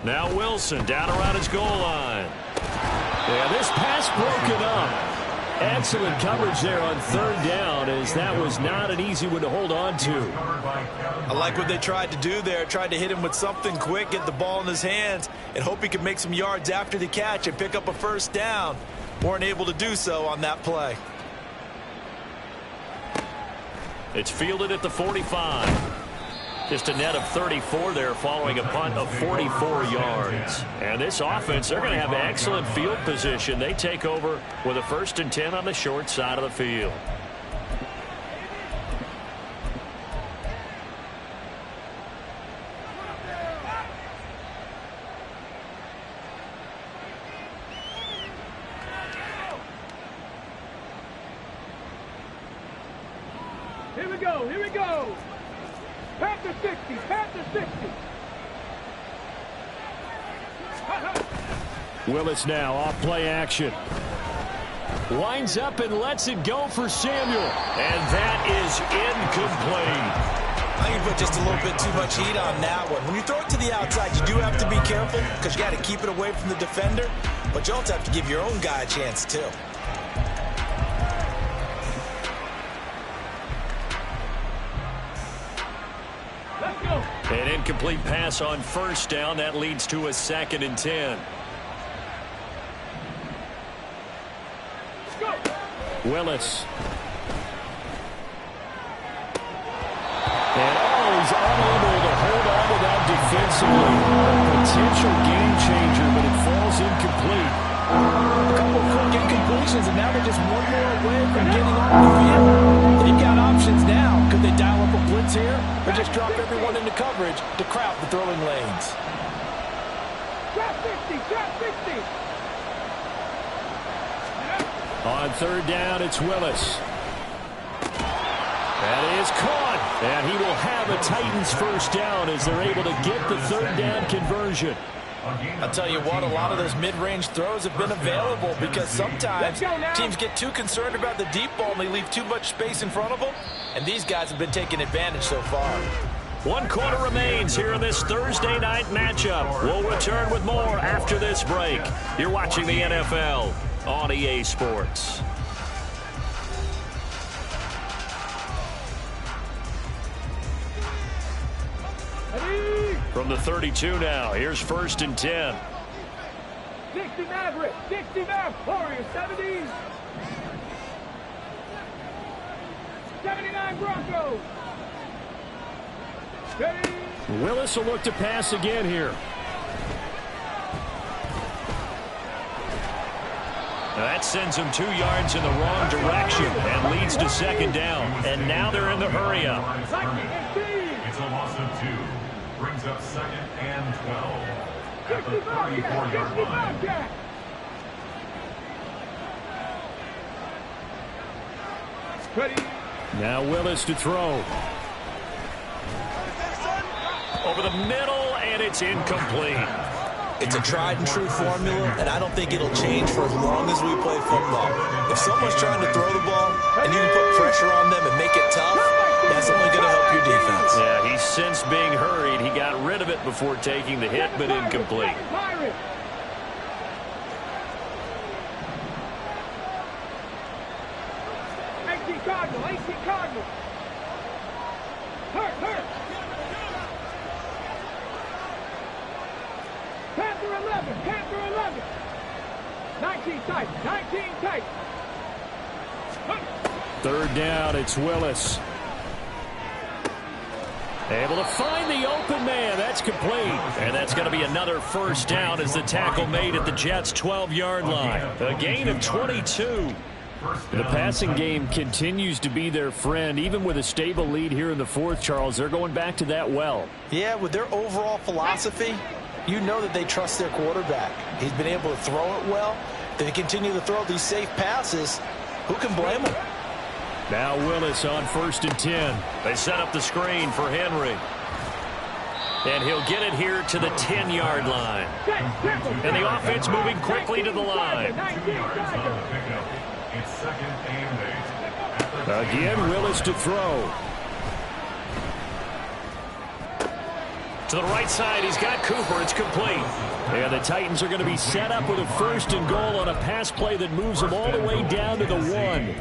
Now Wilson down around his goal line. Yeah, this pass broken up. Excellent coverage there on 3rd down, as that was not an easy one to hold on to. I like what they tried to do there. Tried to hit him with something quick, get the ball in his hands, and hope he could make some yards after the catch and pick up a 1st down. Weren't able to do so on that play. It's fielded at the 45. Just a net of 34 there following a punt of 44 yards. And this offense, they're going to have excellent field position. They take over with a 1st and 10 on the short side of the field. Here we go, here we go. Panther 60, Panther 60. Willis now off play action. Winds up and lets it go for Samuel. And that is incomplete. I think you put just a little bit too much heat on that one. When you throw it to the outside, you do have to be careful because you got to keep it away from the defender. But you also have to give your own guy a chance, too. Let's go. An incomplete pass on first down. That leads to a 2nd and 10. Let's go. Willis. And he's unable to hold on to that defensively. A potential game changer, but it falls incomplete. A couple of quick incompletions, and now they're just one more away from getting off the field. They've got options now. Could they dial up a blitz here, or just drop everyone into coverage to crowd the throwing lanes? Drop 60, drop 60. On 3rd down, it's Willis. That is caught, and he will have a Titans first down as they're able to get the 3rd down conversion. I'll tell you what, a lot of those mid-range throws have been available because sometimes teams get too concerned about the deep ball and they leave too much space in front of them, and these guys have been taking advantage so far. 1 quarter remains here in this Thursday night matchup. We'll return with more after this break. You're watching the NFL on EA Sports. From the 32 now, here's 1st and 10. 60 Maverick, 60 Maverick, Warriors, 70. 79 Broncos. Ready. Willis will look to pass again here. Now that sends him 2 yards in the wrong direction and leads to 2nd down. And now they're in the hurry up. It's a loss of 2. Brings up 2nd and 12 at the 34-yard line. Ready. Now Willis to throw. Over the middle, and it's incomplete. It's a tried-and-true formula, and I don't think it'll change for as long as we play football. If someone's trying to throw the ball and you can put pressure on them and make it tough, that's only going to help your defense. Yeah, he's since being hurried. He got rid of it before taking the hit, but incomplete. 18 Cardinal, 18 Cardinal. Hurt. Panther 11. 19 tight, 19 tight. 3rd down, it's Willis. Able to find the open man. That's complete. And that's going to be another first down as the tackle made at the Jets' 12-yard line. A gain of 22. The passing game continues to be their friend. Even with a stable lead here in the 4th, Charles, they're going back to that well. Yeah, with their overall philosophy, you know that they trust their quarterback. He's been able to throw it well. They continue to throw these safe passes. Who can blame them? Now Willis on 1st and 10. They set up the screen for Henry. And he'll get it here to the 10-yard line. And the offense moving quickly to the line. It's 2nd and 8. Again, Willis to throw. To the right side, he's got Cooper. It's complete. And the Titans are going to be set up with a 1st and goal on a pass play that moves them all the way down to the 1.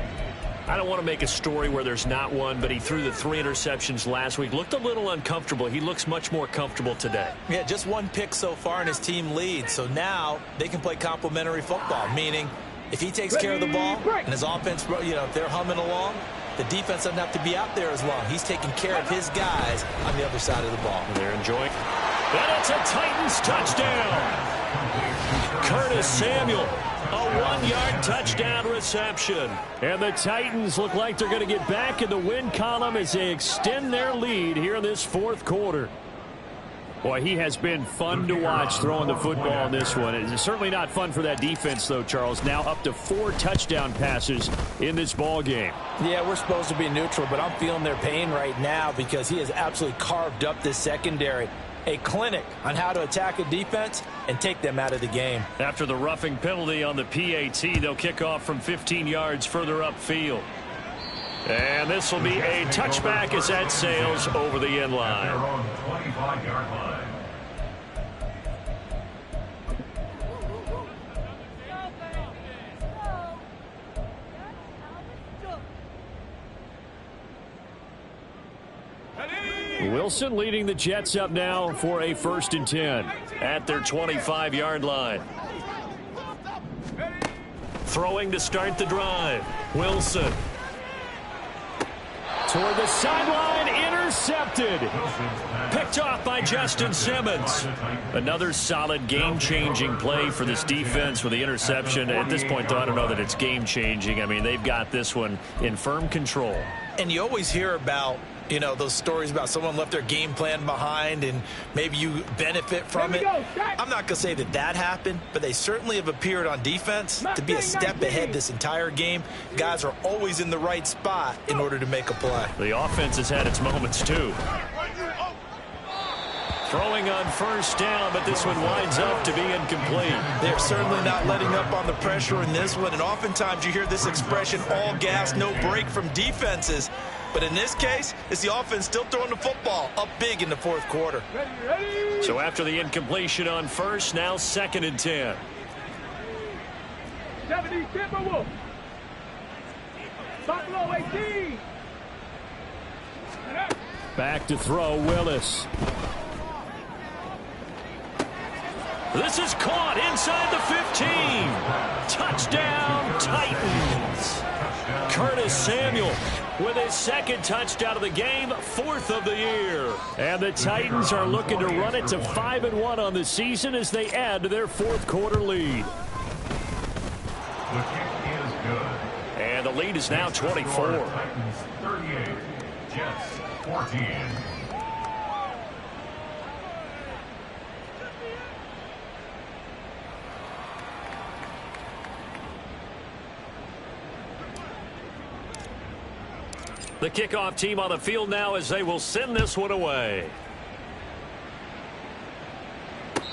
I don't want to make a story where there's not one, but he threw the 3 interceptions last week. Looked a little uncomfortable. He looks much more comfortable today. Yeah, just 1 pick so far and his team leads. So now they can play complementary football, meaning if he takes care of the ball and his offense, if they're humming along, the defense doesn't have to be out there as long. He's taking care of his guys on the other side of the ball. They're enjoying. And it's a Titans touchdown. Curtis Samuel. A 1-yard touchdown reception. And the Titans look like they're going to get back in the win column as they extend their lead here in this 4th quarter. Boy, he has been fun to watch throwing the football in this one. It's certainly not fun for that defense, though, Charles. Now up to 4 touchdown passes in this ball game. Yeah, we're supposed to be neutral, but I'm feeling their pain right now because he has absolutely carved up this secondary. A clinic on how to attack a defense and take them out of the game. After the roughing penalty on the PAT, they'll kick off from 15 yards further upfield. And this will be a touchback as that sails over the end line. At their own 25-yard line. Wilson leading the Jets up now for a 1st and 10 at their 25-yard line. Throwing to start the drive. Wilson. Toward the sideline, intercepted. Picked off by Justin Simmons. Another solid game-changing play for this defense with the interception. At this point, though, I don't know that it's game-changing. I mean, they've got this one in firm control. And you always hear about, you know, those stories about someone left their game plan behind and maybe you benefit from it. I'm not going to say that that happened, but they certainly have appeared on defense to be a step ahead this entire game. Guys are always in the right spot in order to make a play. The offense has had its moments, too. Throwing on 1st down, but this one winds up to be incomplete. They're certainly not letting up on the pressure in this one, and oftentimes you hear this expression, all gas, no break from defenses. But in this case, it's the offense still throwing the football up big in the 4th quarter. So after the incompletion on 1st, now 2nd and 10. 70 Timberwolves. Buffalo 18. Back to throw, Willis. This is caught inside the 15. Touchdown, Titans. Curtis Samuel with his 2nd touchdown of the game, 4th of the year. And the Titans are looking to run it to 5-1 on the season as they add to their 4th quarter lead. The kick is good. And the lead is now 24. Titans 38, Jets 14. The kickoff team on the field now as they will send this one away.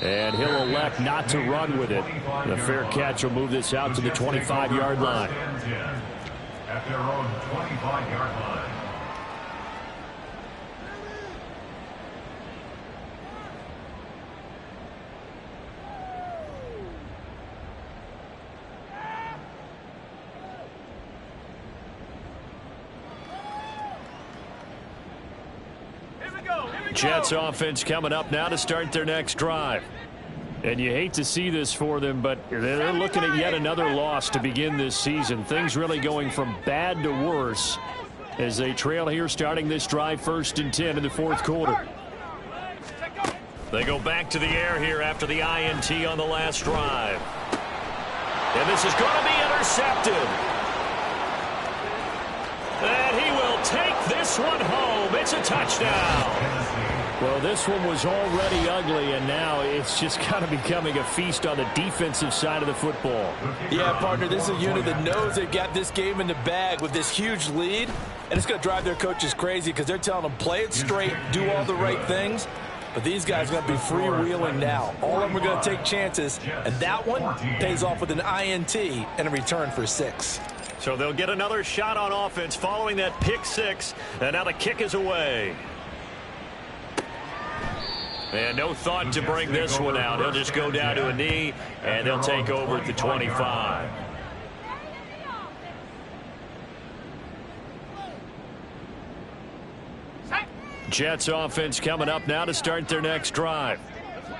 And he'll elect not to run with it. The fair catch will move this out to the 25-yard line. At their own 25-yard line. Jets offense coming up now to start their next drive. And you hate to see this for them, but they're looking at yet another loss to begin this season. Things really going from bad to worse as they trail here starting this drive 1st and 10 in the 4th quarter. They go back to the air here after the INT on the last drive. And this is going to be intercepted. And he will take this one home. It's a touchdown. Well, this one was already ugly, and now it's just kind of becoming a feast on the defensive side of the football. Yeah, partner, this is a unit that knows they got this game in the bag with this huge lead, and it's going to drive their coaches crazy because they're telling them play it straight, do all the right things. But these guys are going to be freewheeling now. All of them are going to take chances, and that one pays off with an INT and a return for 6. So they'll get another shot on offense following that pick 6, and now the kick is away. And no thought to bring this one out. He'll just go down to a knee, and they'll take over at the 25. Jets offense coming up now to start their next drive.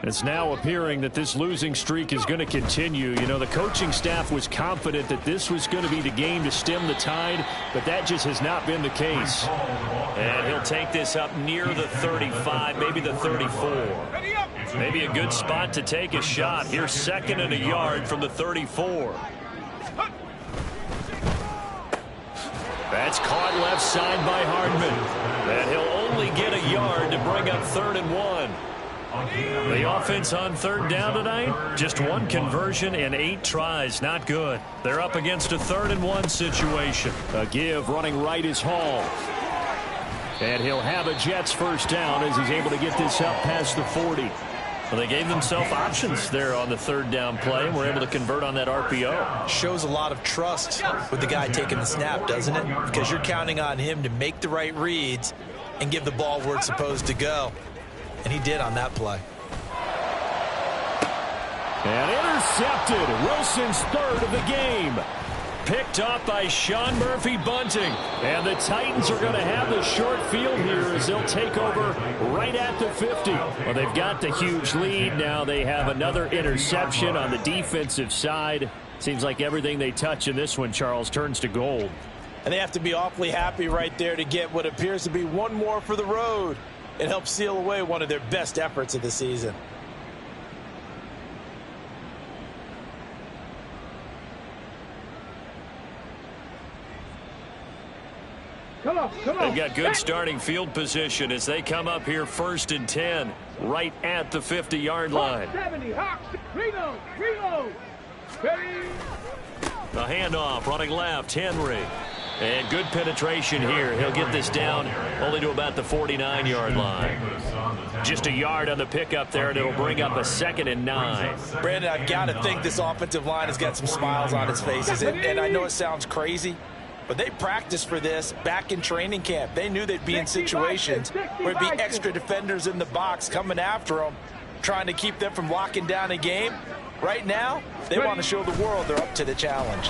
It's now appearing that this losing streak is going to continue. You know, the coaching staff was confident that this was going to be the game to stem the tide, but that just has not been the case. And he'll take this up near the 35, maybe the 34. Maybe a good spot to take a shot. Here's 2nd and a yard from the 34. That's caught left side by Hardman. And he'll only get a yard to bring up 3rd and 1. The offense on 3rd down tonight, just 1 conversion in 8 tries. Not good. They're up against a 3rd and 1 situation. A give running right is Hall. And he'll have a Jets 1st down as he's able to get this up past the 40. Well, they gave themselves options there on the third down play and were able to convert on that RPO. Shows a lot of trust with the guy taking the snap, doesn't it? Because you're counting on him to make the right reads and give the ball where it's supposed to go. And he did on that play. And intercepted. Wilson's third of the game. Picked off by Sean Murphy Bunting. And the Titans are going to have the short field here as they'll take over right at the 50. Well, they've got the huge lead. Now they have another interception on the defensive side. Seems like everything they touch in this one, Charles, turns to gold. And they have to be awfully happy right there to get what appears to be one more for the road. It helps seal away one of their best efforts of the season. Come on. They've got good starting field position as they come up here 1st and 10 right at the 50-yard line. 70, Hawks, reload. Ready. The handoff running left, Henry. And good penetration here. He'll get this down only to about the 49-yard line. Just a yard on the pickup there, and it'll bring up a 2nd and 9. Brandon, I've got to think this offensive line has got some smiles on its faces. And I know it sounds crazy, but they practiced for this back in training camp. They knew they'd be in situations where it'd be extra defenders in the box coming after them, trying to keep them from locking down a game. Right now, they want to show the world they're up to the challenge.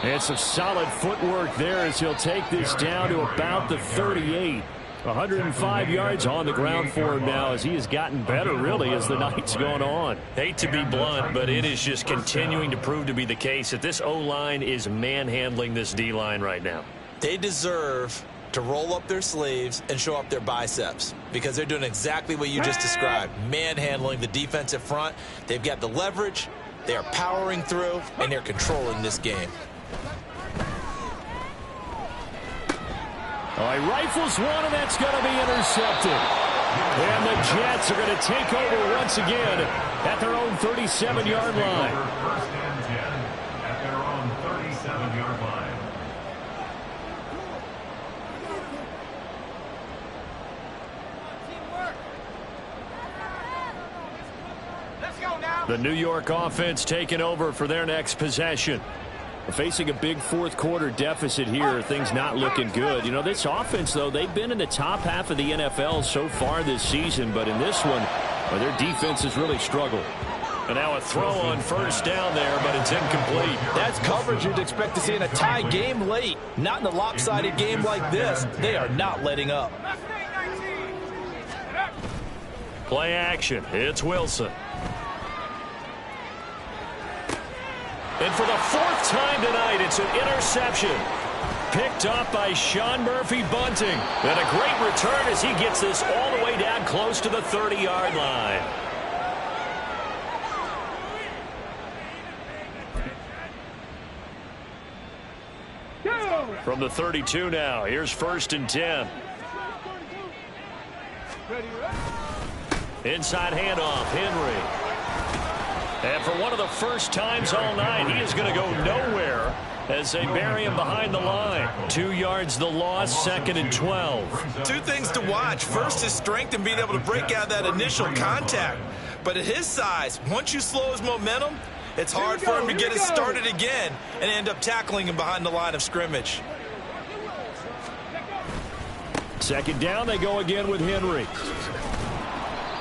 And some solid footwork there as he'll take this down to about the 38. 105 yards on the ground for him now as he has gotten better, really, as the night's gone on. Hate to be blunt, but it is just continuing to prove to be the case that this O-line is manhandling this D-line right now. They deserve to roll up their sleeves and show up their biceps because they're doing exactly what you just described, manhandling the defensive front. They've got the leverage, they are powering through, and they're controlling this game. He rifles one, and that's going to be intercepted. And the Jets are going to take over once again at their own 37-yard line. 1st and 10 at their own 37-yard line. The New York offense taking over for their next possession. Facing a big fourth-quarter deficit here, things not looking good. You know, this offense, though, they've been in the top half of the NFL so far this season, but in this one, their defense has really struggled. And now a throw on 1st down there, but it's incomplete. That's coverage you'd expect to see in a tie game late. Not in a lopsided game like this. They are not letting up. Play action. It's Wilson. And for the 4th time tonight, it's an interception. Picked up by Sean Murphy Bunting. And a great return as he gets this all the way down close to the 30-yard line. From the 32 now, here's 1st and 10. Inside handoff, Henry. And for one of the first times all night, he is going to go nowhere as they bury him behind the line. 2 yards the loss, 2nd and 12. Two things to watch. First, his strength and being able to break out that initial contact. But at his size, once you slow his momentum, it's hard for him to get it started again and end up tackling him behind the line of scrimmage. 2nd down, they go again with Henry.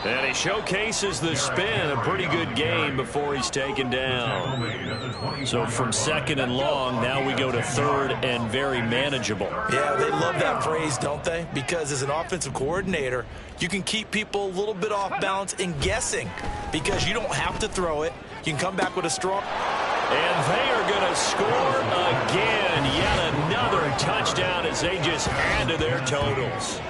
And he showcases the spin, a pretty good game before he's taken down. So from 2nd and long, now we go to 3rd and very manageable. Yeah, they love that phrase, don't they? Because as an offensive coordinator, you can keep people a little bit off balance and guessing because you don't have to throw it. You can come back with a strong... And they are going to score again. Yet another touchdown as they just add to their totals.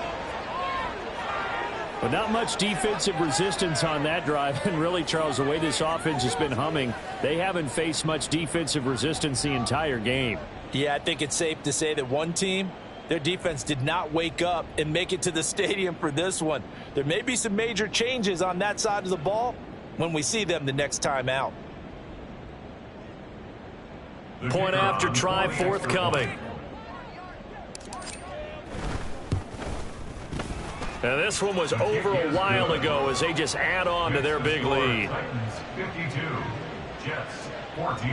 But not much defensive resistance on that drive. And really, Charles, the way this offense has been humming, they haven't faced much defensive resistance the entire game. Yeah, I think it's safe to say that one team, their defense did not wake up and make it to the stadium for this one. There may be some major changes on that side of the ball when we see them the next time out. Point after try forthcoming. And this one was over a while ago as they just add on to their big lead. Titans 52, Jets 14.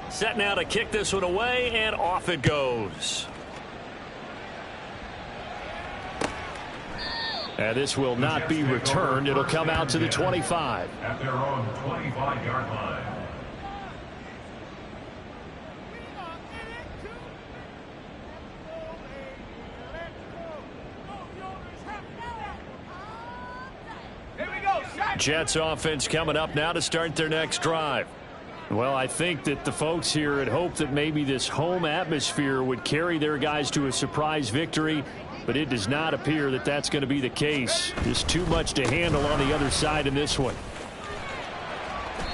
Set now to kick this one away, and off it goes. And this will not be returned. It'll come out to the 25. At their own 25-yard line. Jets offense coming up now to start their next drive. Well, I think that the folks here had hoped that maybe this home atmosphere would carry their guys to a surprise victory, but it does not appear that that's going to be the case. There's too much to handle on the other side in this one.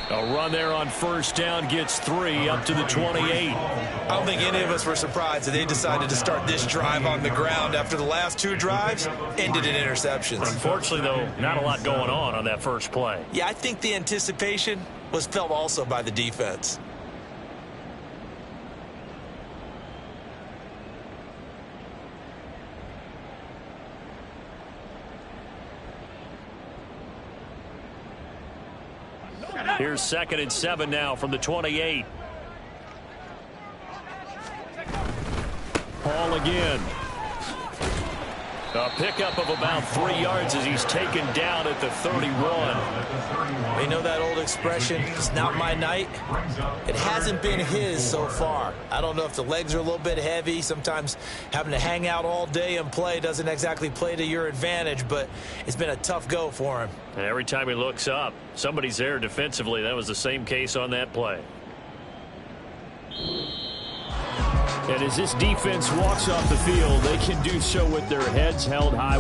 A run there on first down gets 3 up to the 28. I don't think any of us were surprised that they decided to start this drive on the ground after the last 2 drives ended in interceptions. Unfortunately, though, not a lot going on that first play. Yeah, I think the anticipation was felt also by the defense. Here's 2nd and 7 now from the 28. Paul again. A pickup of about 3 yards as he's taken down at the 31. You know that old expression, it's not my night? It hasn't been his so far. I don't know if the legs are a little bit heavy. Sometimes having to hang out all day and play doesn't exactly play to your advantage, but it's been a tough go for him. And every time he looks up, somebody's there defensively. That was the same case on that play. And as this defense walks off the field, they can do so with their heads held high.